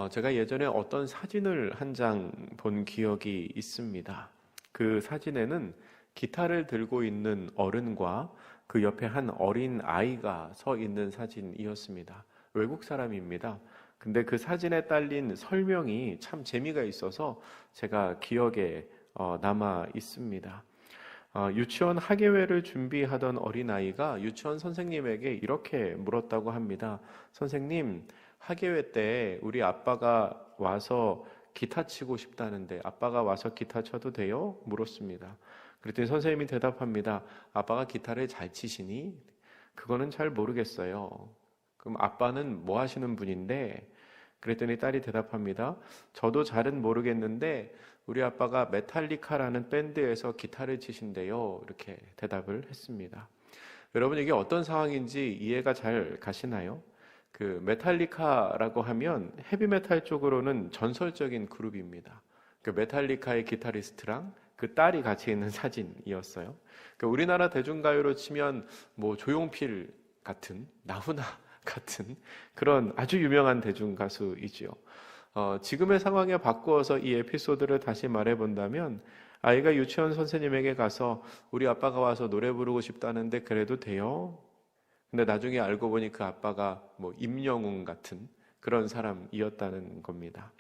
제가 예전에 어떤 사진을 한 장 본 기억이 있습니다. 그 사진에는 기타를 들고 있는 어른과 그 옆에 한 어린 아이가 서 있는 사진이었습니다. 외국 사람입니다. 근데 그 사진에 딸린 설명이 참 재미가 있어서 제가 기억에 남아 있습니다. 유치원 학예회를 준비하던 어린아이가 유치원 선생님에게 이렇게 물었다고 합니다. 선생님, 학예회 때 우리 아빠가 와서 기타 치고 싶다는데 아빠가 와서 기타 쳐도 돼요? 물었습니다. 그랬더니 선생님이 대답합니다. 아빠가 기타를 잘 치시니? 그거는 잘 모르겠어요. 그럼 아빠는 뭐 하시는 분인데? 그랬더니 딸이 대답합니다. 저도 잘은 모르겠는데 우리 아빠가 메탈리카라는 밴드에서 기타를 치신대요. 이렇게 대답을 했습니다. 여러분, 이게 어떤 상황인지 이해가 잘 가시나요? 그 메탈리카라고 하면 헤비메탈 쪽으로는 전설적인 그룹입니다. 그 메탈리카의 기타리스트랑 그 딸이 같이 있는 사진이었어요. 그 우리나라 대중가요로 치면 뭐 조용필 같은, 나훈아 같은 그런 아주 유명한 대중 가수이지요. 지금의 상황에 바꾸어서 이 에피소드를 다시 말해본다면 아이가 유치원 선생님에게 가서 우리 아빠가 와서 노래 부르고 싶다는데 그래도 돼요? 근데 나중에 알고 보니 그 아빠가 뭐 임영웅 같은 그런 사람이었다는 겁니다.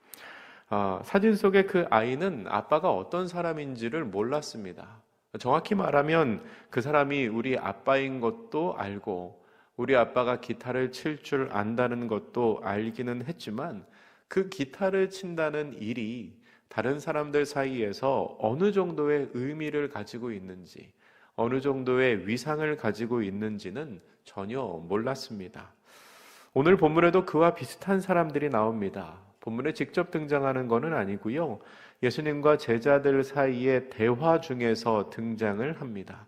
사진 속의 그 아이는 아빠가 어떤 사람인지를 몰랐습니다. 정확히 말하면 그 사람이 우리 아빠인 것도 알고 우리 아빠가 기타를 칠 줄 안다는 것도 알기는 했지만 그 기타를 친다는 일이 다른 사람들 사이에서 어느 정도의 의미를 가지고 있는지, 어느 정도의 위상을 가지고 있는지는 전혀 몰랐습니다. 오늘 본문에도 그와 비슷한 사람들이 나옵니다. 본문에 직접 등장하는 것은 아니고요. 예수님과 제자들 사이의 대화 중에서 등장을 합니다.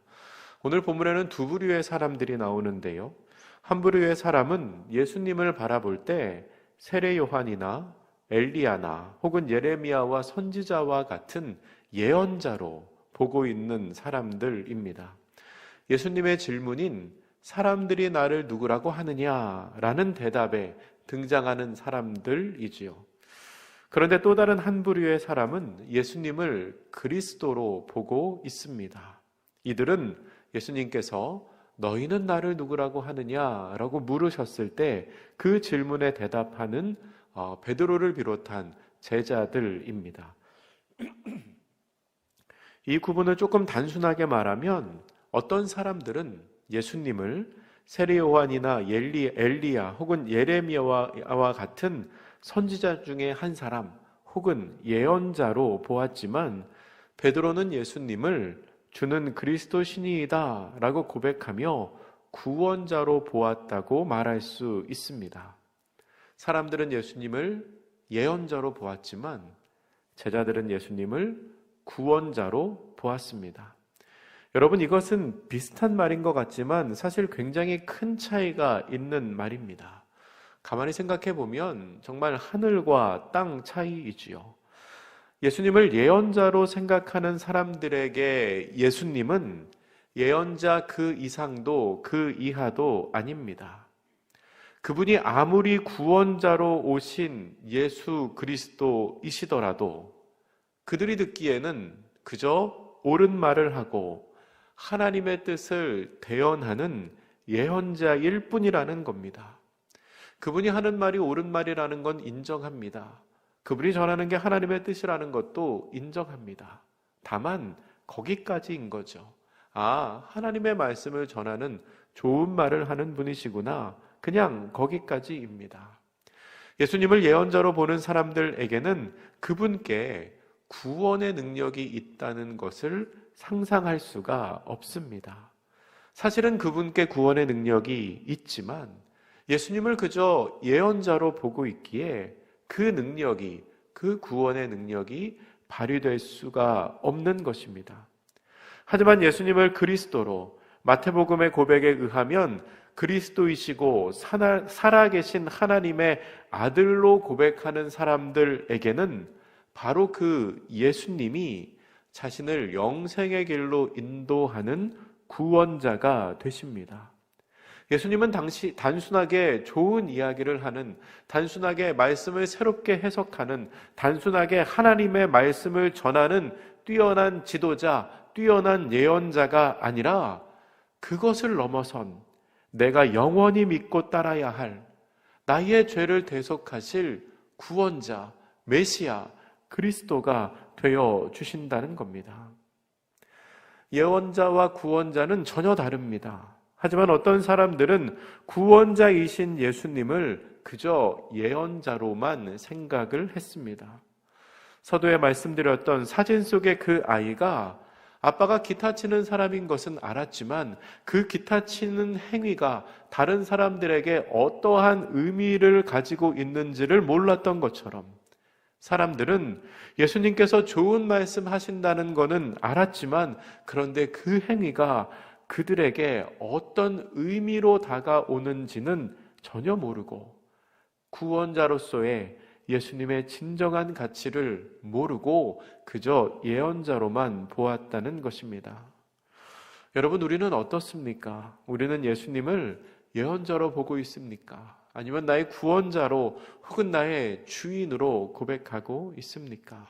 오늘 본문에는 두 부류의 사람들이 나오는데요. 한 부류의 사람은 예수님을 바라볼 때 세례 요한이나 엘리야나 혹은 예레미야와 선지자와 같은 예언자로 보고 있는 사람들입니다. 예수님의 질문인 사람들이 나를 누구라고 하느냐라는 대답에 등장하는 사람들이지요. 그런데 또 다른 한 부류의 사람은 예수님을 그리스도로 보고 있습니다. 이들은 예수님께서 너희는 나를 누구라고 하느냐라고 물으셨을 때 그 질문에 대답하는 베드로를 비롯한 제자들입니다. 이 구분을 조금 단순하게 말하면 어떤 사람들은 예수님을 세례 요한이나 엘리야 혹은 예레미야와 같은 선지자 중에 한 사람 혹은 예언자로 보았지만 베드로는 예수님을 주는 그리스도 신이이다 라고 고백하며 구원자로 보았다고 말할 수 있습니다. 사람들은 예수님을 예언자로 보았지만 제자들은 예수님을 구원자로 보았습니다. 여러분, 이것은 비슷한 말인 것 같지만 사실 굉장히 큰 차이가 있는 말입니다. 가만히 생각해 보면 정말 하늘과 땅 차이이지요. 예수님을 예언자로 생각하는 사람들에게 예수님은 예언자 그 이상도 그 이하도 아닙니다. 그분이 아무리 구원자로 오신 예수 그리스도이시더라도 그들이 듣기에는 그저 옳은 말을 하고 하나님의 뜻을 대언하는 예언자일 뿐이라는 겁니다. 그분이 하는 말이 옳은 말이라는 건 인정합니다. 그분이 전하는 게 하나님의 뜻이라는 것도 인정합니다. 다만 거기까지인 거죠. 하나님의 말씀을 전하는 좋은 말을 하는 분이시구나. 그냥 거기까지입니다. 예수님을 예언자로 보는 사람들에게는 그분께 구원의 능력이 있다는 것을 상상할 수가 없습니다. 사실은 그분께 구원의 능력이 있지만 예수님을 그저 예언자로 보고 있기에 그 능력이, 그 구원의 능력이 발휘될 수가 없는 것입니다. 하지만 예수님을 그리스도로, 마태복음의 고백에 의하면 그리스도이시고 살아계신 하나님의 아들로 고백하는 사람들에게는 바로 그 예수님이 자신을 영생의 길로 인도하는 구원자가 되십니다. 예수님은 당시 단순하게 좋은 이야기를 하는, 단순하게 말씀을 새롭게 해석하는, 단순하게 하나님의 말씀을 전하는 뛰어난 지도자, 뛰어난 예언자가 아니라 그것을 넘어선 내가 영원히 믿고 따라야 할 나의 죄를 대속하실 구원자, 메시아, 그리스도가 되어 주신다는 겁니다. 예언자와 구원자는 전혀 다릅니다. 하지만 어떤 사람들은 구원자이신 예수님을 그저 예언자로만 생각을 했습니다. 서두에 말씀드렸던 사진 속의 그 아이가 아빠가 기타 치는 사람인 것은 알았지만 그 기타 치는 행위가 다른 사람들에게 어떠한 의미를 가지고 있는지를 몰랐던 것처럼 사람들은 예수님께서 좋은 말씀 하신다는 것은 알았지만 그런데 그 행위가 그들에게 어떤 의미로 다가오는지는 전혀 모르고 구원자로서의 예수님의 진정한 가치를 모르고 그저 예언자로만 보았다는 것입니다. 여러분, 우리는 어떻습니까? 우리는 예수님을 예언자로 보고 있습니까? 아니면 나의 구원자로 혹은 나의 주인으로 고백하고 있습니까?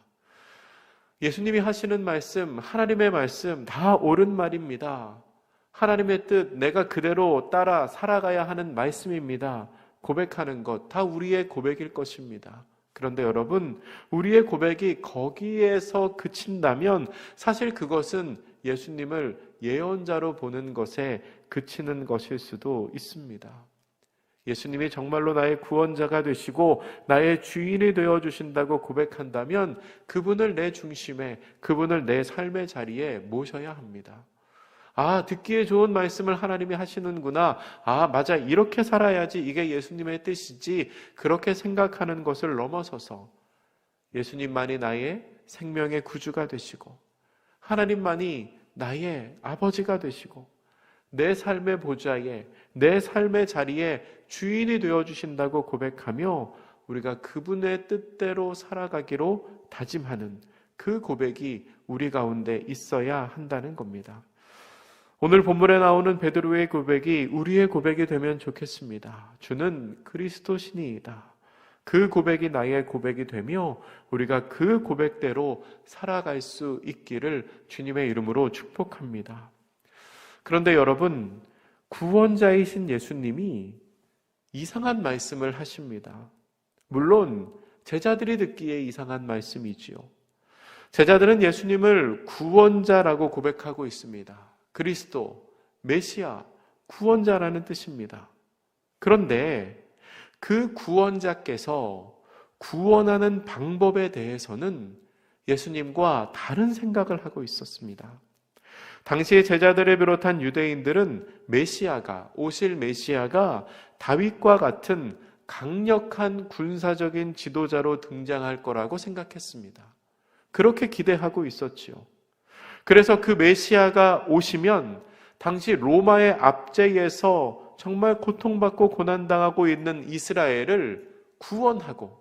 예수님이 하시는 말씀, 하나님의 말씀 다 옳은 말입니다. 하나님의 뜻, 내가 그대로 따라 살아가야 하는 말씀입니다. 고백하는 것, 다 우리의 고백일 것입니다. 그런데 여러분, 우리의 고백이 거기에서 그친다면 사실 그것은 예수님을 예언자로 보는 것에 그치는 것일 수도 있습니다. 예수님이 정말로 나의 구원자가 되시고 나의 주인이 되어주신다고 고백한다면 그분을 내 중심에, 그분을 내 삶의 자리에 모셔야 합니다. 아, 듣기에 좋은 말씀을 하나님이 하시는구나. 아, 맞아. 이렇게 살아야지. 이게 예수님의 뜻이지. 그렇게 생각하는 것을 넘어서서 예수님만이 나의 생명의 구주가 되시고 하나님만이 나의 아버지가 되시고 내 삶의 보좌에, 내 삶의 자리에 주인이 되어주신다고 고백하며 우리가 그분의 뜻대로 살아가기로 다짐하는 그 고백이 우리 가운데 있어야 한다는 겁니다. 오늘 본문에 나오는 베드로의 고백이 우리의 고백이 되면 좋겠습니다. 주는 그리스도시니이다. 그 고백이 나의 고백이 되며 우리가 그 고백대로 살아갈 수 있기를 주님의 이름으로 축복합니다. 그런데 여러분, 구원자이신 예수님이 이상한 말씀을 하십니다. 물론 제자들이 듣기에 이상한 말씀이지요. 제자들은 예수님을 구원자라고 고백하고 있습니다. 그리스도, 메시아, 구원자라는 뜻입니다. 그런데 그 구원자께서 구원하는 방법에 대해서는 예수님과 다른 생각을 하고 있었습니다. 당시의 제자들을 비롯한 유대인들은 메시아가, 오실 메시아가 다윗과 같은 강력한 군사적인 지도자로 등장할 거라고 생각했습니다. 그렇게 기대하고 있었지요. 그래서 그 메시아가 오시면 당시 로마의 압제에서 정말 고통받고 고난당하고 있는 이스라엘을 구원하고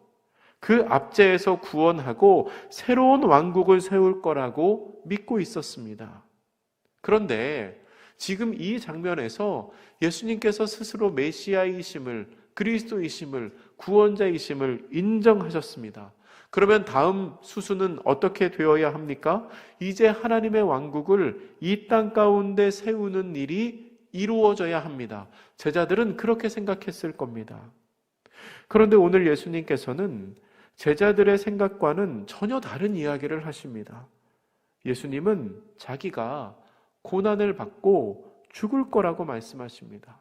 그 압제에서 구원하고 새로운 왕국을 세울 거라고 믿고 있었습니다. 그런데 지금 이 장면에서 예수님께서 스스로 메시아이심을, 그리스도이심을, 구원자이심을 인정하셨습니다. 그러면 다음 수순은 어떻게 되어야 합니까? 이제 하나님의 왕국을 이 땅 가운데 세우는 일이 이루어져야 합니다. 제자들은 그렇게 생각했을 겁니다. 그런데 오늘 예수님께서는 제자들의 생각과는 전혀 다른 이야기를 하십니다. 예수님은 자기가 고난을 받고 죽을 거라고 말씀하십니다.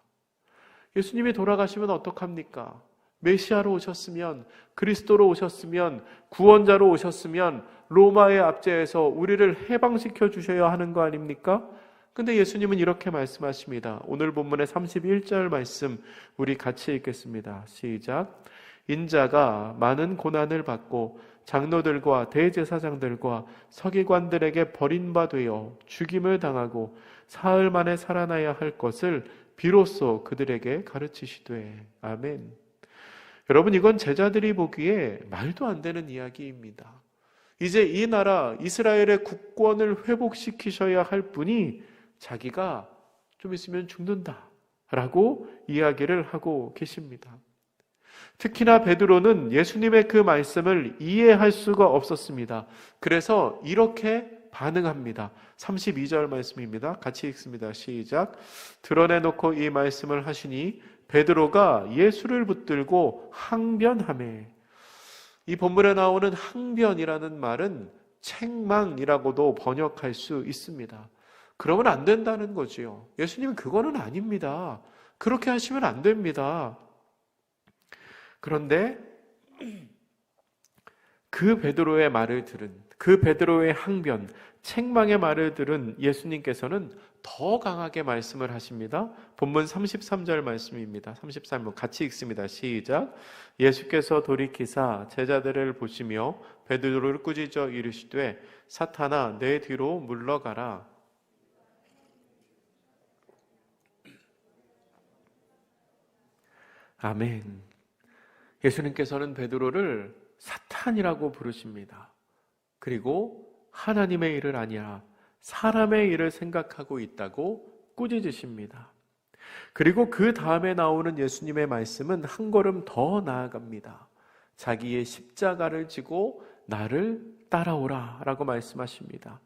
예수님이 돌아가시면 어떡합니까? 메시아로 오셨으면, 그리스도로 오셨으면, 구원자로 오셨으면 로마의 압제에서 우리를 해방시켜 주셔야 하는 거 아닙니까? 근데 예수님은 이렇게 말씀하십니다. 오늘 본문의 31절 말씀 우리 같이 읽겠습니다. 시작. 인자가 많은 고난을 받고 장로들과 대제사장들과 서기관들에게 버림바 되어 죽임을 당하고 사흘 만에 살아나야 할 것을 비로소 그들에게 가르치시되. 아멘. 여러분, 이건 제자들이 보기에 말도 안 되는 이야기입니다. 이제 이 나라 이스라엘의 국권을 회복시키셔야 할 분이 자기가 좀 있으면 죽는다. 라고 이야기를 하고 계십니다. 특히나 베드로는 예수님의 그 말씀을 이해할 수가 없었습니다. 그래서 이렇게 반응합니다. 32절 말씀입니다. 같이 읽습니다. 시작. 드러내놓고 이 말씀을 하시니 베드로가 예수를 붙들고 항변하매. 이 본문에 나오는 항변이라는 말은 책망이라고도 번역할 수 있습니다. 그러면 안 된다는 거지요. 예수님은 그거는 아닙니다. 그렇게 하시면 안 됩니다. 그런데 그 베드로의 말을 들은, 그 베드로의 항변, 책망의 말을 들은 예수님께서는 더 강하게 말씀을 하십니다. 본문 33절 말씀입니다. 33절 같이 읽습니다. 시작. 예수께서 돌이키사 제자들을 보시며 베드로를 꾸짖어 이르시되 사탄아 내 뒤로 물러가라. 아멘. 예수님께서는 베드로를 사탄이라고 부르십니다. 그리고 하나님의 일을 아니라 사람의 일을 생각하고 있다고 꾸짖으십니다. 그리고 그 다음에 나오는 예수님의 말씀은 한 걸음 더 나아갑니다. 자기의 십자가를 지고 나를 따라오라 라고 말씀하십니다.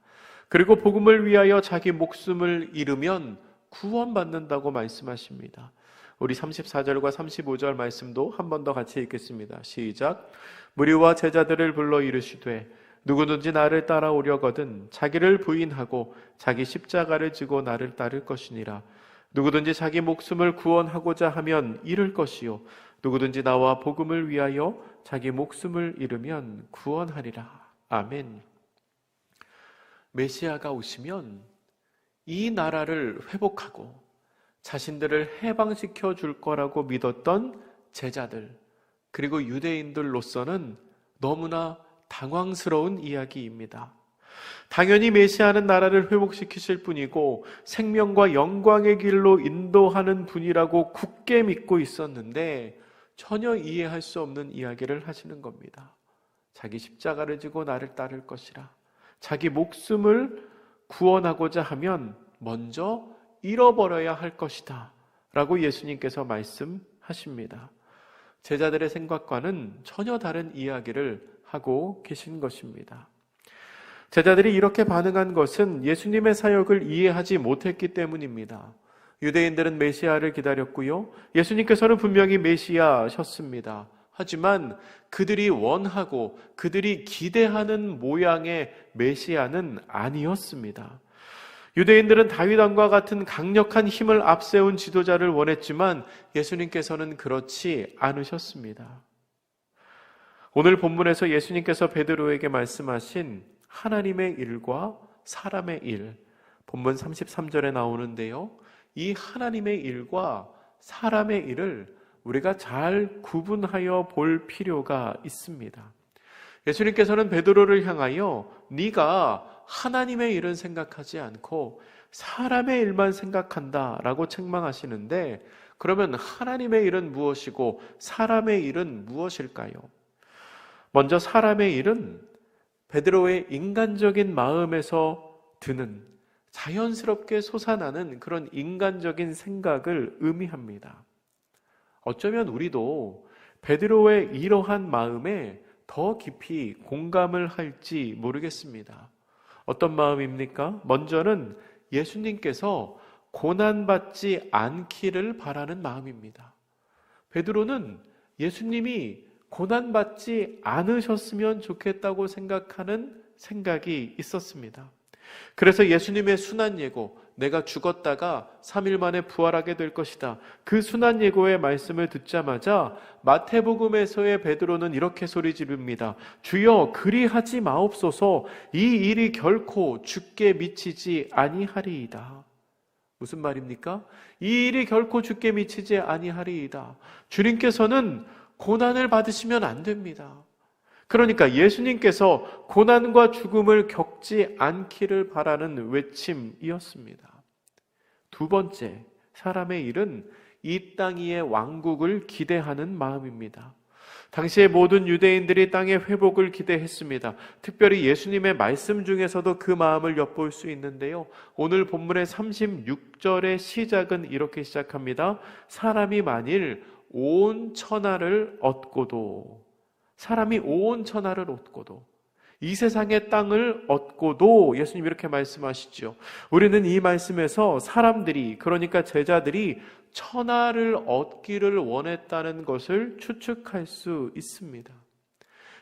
그리고 복음을 위하여 자기 목숨을 잃으면 구원받는다고 말씀하십니다. 우리 34절과 35절 말씀도 한 번 더 같이 읽겠습니다. 시작. 무리와 제자들을 불러 이르시되 누구든지 나를 따라오려거든 자기를 부인하고 자기 십자가를 지고 나를 따를 것이니라. 누구든지 자기 목숨을 구원하고자 하면 잃을 것이요 누구든지 나와 복음을 위하여 자기 목숨을 잃으면 구원하리라. 아멘. 메시아가 오시면 이 나라를 회복하고 자신들을 해방시켜 줄 거라고 믿었던 제자들, 그리고 유대인들로서는 너무나 당황스러운 이야기입니다. 당연히 메시아는 나라를 회복시키실 분이고 생명과 영광의 길로 인도하는 분이라고 굳게 믿고 있었는데 전혀 이해할 수 없는 이야기를 하시는 겁니다. 자기 십자가를 지고 나를 따를 것이라. 자기 목숨을 구원하고자 하면 먼저 잃어버려야 할 것이다 라고 예수님께서 말씀하십니다. 제자들의 생각과는 전혀 다른 이야기를 하고 계신 것입니다. 제자들이 이렇게 반응한 것은 예수님의 사역을 이해하지 못했기 때문입니다. 유대인들은 메시아를 기다렸고요. 예수님께서는 분명히 메시아셨습니다. 하지만 그들이 원하고 그들이 기대하는 모양의 메시아는 아니었습니다. 유대인들은 다윗 왕과 같은 강력한 힘을 앞세운 지도자를 원했지만 예수님께서는 그렇지 않으셨습니다. 오늘 본문에서 예수님께서 베드로에게 말씀하신 하나님의 일과 사람의 일, 본문 33절에 나오는데요. 이 하나님의 일과 사람의 일을 우리가 잘 구분하여 볼 필요가 있습니다. 예수님께서는 베드로를 향하여 네가 하나님의 일은 생각하지 않고 사람의 일만 생각한다라고 책망하시는데, 그러면 하나님의 일은 무엇이고 사람의 일은 무엇일까요? 먼저 사람의 일은 베드로의 인간적인 마음에서 드는 자연스럽게 솟아나는 그런 인간적인 생각을 의미합니다. 어쩌면 우리도 베드로의 이러한 마음에 더 깊이 공감을 할지 모르겠습니다. 어떤 마음입니까? 먼저는 예수님께서 고난받지 않기를 바라는 마음입니다. 베드로는 예수님이 고난받지 않으셨으면 좋겠다고 생각하는 생각이 있었습니다. 그래서 예수님의 순한 예고, 내가 죽었다가 3일 만에 부활하게 될 것이다, 그 순한 예고의 말씀을 듣자마자 마태복음에서의 베드로는 이렇게 소리 지릅니다. 주여 그리하지 마옵소서. 이 일이 결코 죽게 미치지 아니하리이다. 무슨 말입니까? 이 일이 결코 죽게 미치지 아니하리이다. 주님께서는 고난을 받으시면 안 됩니다. 그러니까 예수님께서 고난과 죽음을 겪지 않기를 바라는 외침이었습니다. 두 번째, 사람의 일은 이 땅 위의 왕국을 기대하는 마음입니다. 당시의 모든 유대인들이 땅의 회복을 기대했습니다. 특별히 예수님의 말씀 중에서도 그 마음을 엿볼 수 있는데요. 오늘 본문의 36절의 시작은 이렇게 시작합니다. 사람이 만일 온 천하를 얻고도, 사람이 온 천하를 얻고도, 이 세상의 땅을 얻고도, 예수님 이렇게 말씀하시죠. 우리는 이 말씀에서 사람들이, 그러니까 제자들이 천하를 얻기를 원했다는 것을 추측할 수 있습니다.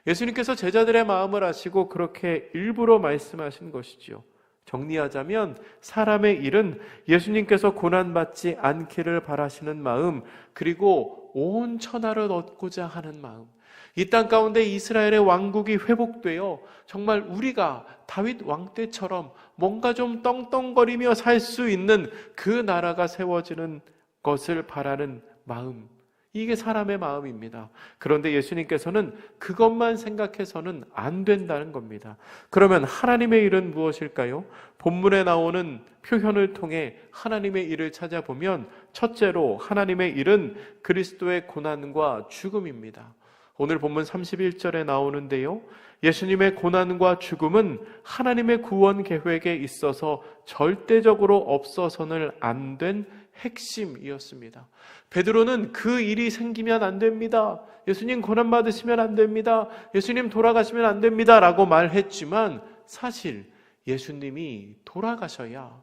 예수님께서 제자들의 마음을 아시고 그렇게 일부러 말씀하신 것이지요. 정리하자면 사람의 일은 예수님께서 고난받지 않기를 바라시는 마음, 그리고 온 천하를 얻고자 하는 마음, 이 땅 가운데 이스라엘의 왕국이 회복되어 정말 우리가 다윗 왕 때처럼 뭔가 좀 떵떵거리며 살 수 있는 그 나라가 세워지는 것을 바라는 마음, 이게 사람의 마음입니다. 그런데 예수님께서는 그것만 생각해서는 안 된다는 겁니다. 그러면 하나님의 일은 무엇일까요? 본문에 나오는 표현을 통해 하나님의 일을 찾아보면 첫째로 하나님의 일은 그리스도의 고난과 죽음입니다. 오늘 본문 31절에 나오는데요, 예수님의 고난과 죽음은 하나님의 구원 계획에 있어서 절대적으로 없어서는 안 된 핵심이었습니다. 베드로는 그 일이 생기면 안 됩니다, 예수님 고난 받으시면 안 됩니다, 예수님 돌아가시면 안 됩니다 라고 말했지만 사실 예수님이 돌아가셔야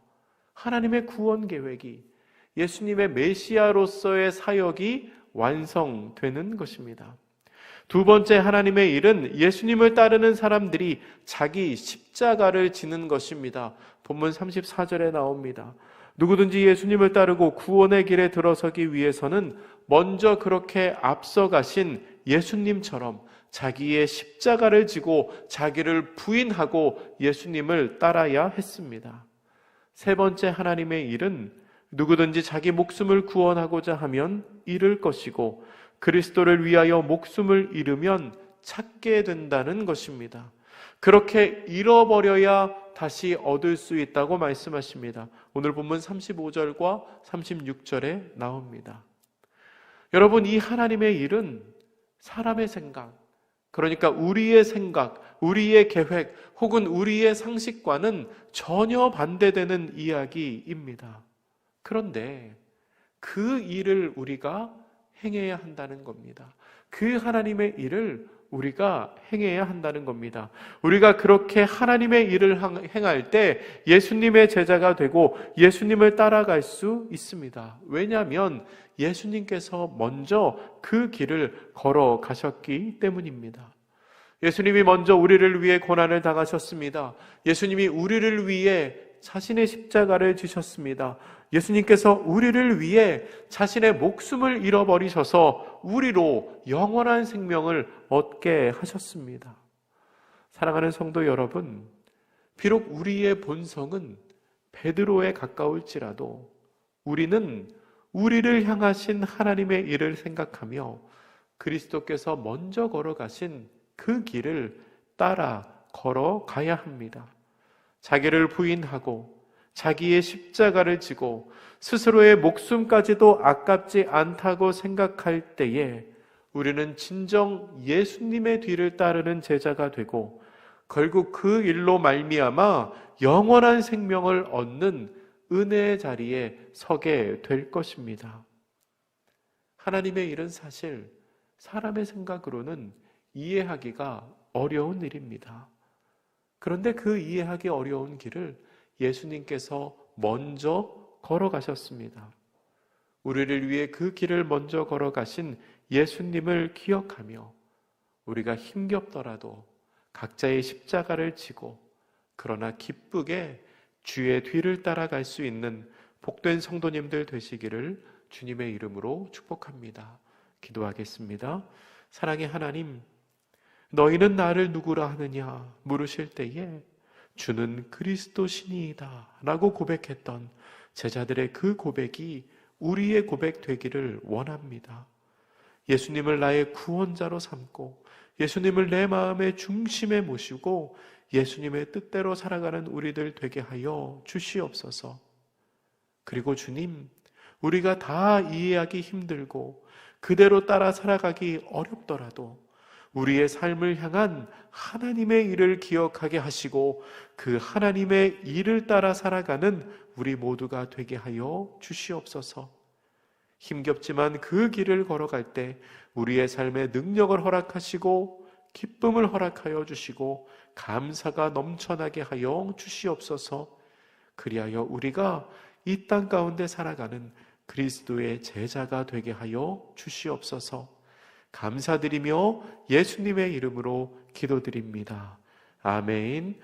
하나님의 구원 계획이, 예수님의 메시아로서의 사역이 완성되는 것입니다. 두 번째 하나님의 일은 예수님을 따르는 사람들이 자기 십자가를 지는 것입니다. 본문 34절에 나옵니다. 누구든지 예수님을 따르고 구원의 길에 들어서기 위해서는 먼저 그렇게 앞서가신 예수님처럼 자기의 십자가를 지고 자기를 부인하고 예수님을 따라야 했습니다. 세 번째 하나님의 일은 누구든지 자기 목숨을 구원하고자 하면 잃을 것이고 그리스도를 위하여 목숨을 잃으면 찾게 된다는 것입니다. 그렇게 잃어버려야 다시 얻을 수 있다고 말씀하십니다. 오늘 본문 35절과 36절에 나옵니다. 여러분, 이 하나님의 일은 사람의 생각, 그러니까 우리의 생각, 우리의 계획 혹은 우리의 상식과는 전혀 반대되는 이야기입니다. 그런데 그 일을 우리가 행해야 한다는 겁니다. 그 하나님의 일을 우리가 행해야 한다는 겁니다. 우리가 그렇게 하나님의 일을 행할 때 예수님의 제자가 되고 예수님을 따라갈 수 있습니다. 왜냐하면 예수님께서 먼저 그 길을 걸어가셨기 때문입니다. 예수님이 먼저 우리를 위해 고난을 당하셨습니다. 예수님이 우리를 위해 자신의 십자가를 지셨습니다. 예수님께서 우리를 위해 자신의 목숨을 잃어버리셔서 우리로 영원한 생명을 얻게 하셨습니다. 사랑하는 성도 여러분, 비록 우리의 본성은 베드로에 가까울지라도 우리는 우리를 향하신 하나님의 일을 생각하며 그리스도께서 먼저 걸어가신 그 길을 따라 걸어가야 합니다. 자기를 부인하고 자기의 십자가를 지고 스스로의 목숨까지도 아깝지 않다고 생각할 때에 우리는 진정 예수님의 뒤를 따르는 제자가 되고 결국 그 일로 말미암아 영원한 생명을 얻는 은혜의 자리에 서게 될 것입니다. 하나님의 일은 사실 사람의 생각으로는 이해하기가 어려운 일입니다. 그런데 그 이해하기 어려운 길을 예수님께서 먼저 걸어가셨습니다. 우리를 위해 그 길을 먼저 걸어가신 예수님을 기억하며 우리가 힘겹더라도 각자의 십자가를 지고 그러나 기쁘게 주의 뒤를 따라갈 수 있는 복된 성도님들 되시기를 주님의 이름으로 축복합니다. 기도하겠습니다. 사랑의 하나님, 너희는 나를 누구라 하느냐 물으실 때에 주는 그리스도시니이다 라고 고백했던 제자들의 그 고백이 우리의 고백 되기를 원합니다. 예수님을 나의 구원자로 삼고 예수님을 내 마음의 중심에 모시고 예수님의 뜻대로 살아가는 우리들 되게 하여 주시옵소서. 그리고 주님, 우리가 다 이해하기 힘들고 그대로 따라 살아가기 어렵더라도 우리의 삶을 향한 하나님의 일을 기억하게 하시고 그 하나님의 일을 따라 살아가는 우리 모두가 되게 하여 주시옵소서. 힘겹지만 그 길을 걸어갈 때 우리의 삶에 능력을 허락하시고 기쁨을 허락하여 주시고 감사가 넘쳐나게 하여 주시옵소서. 그리하여 우리가 이 땅 가운데 살아가는 그리스도의 제자가 되게 하여 주시옵소서. 감사드리며 예수님의 이름으로 기도드립니다. 아멘.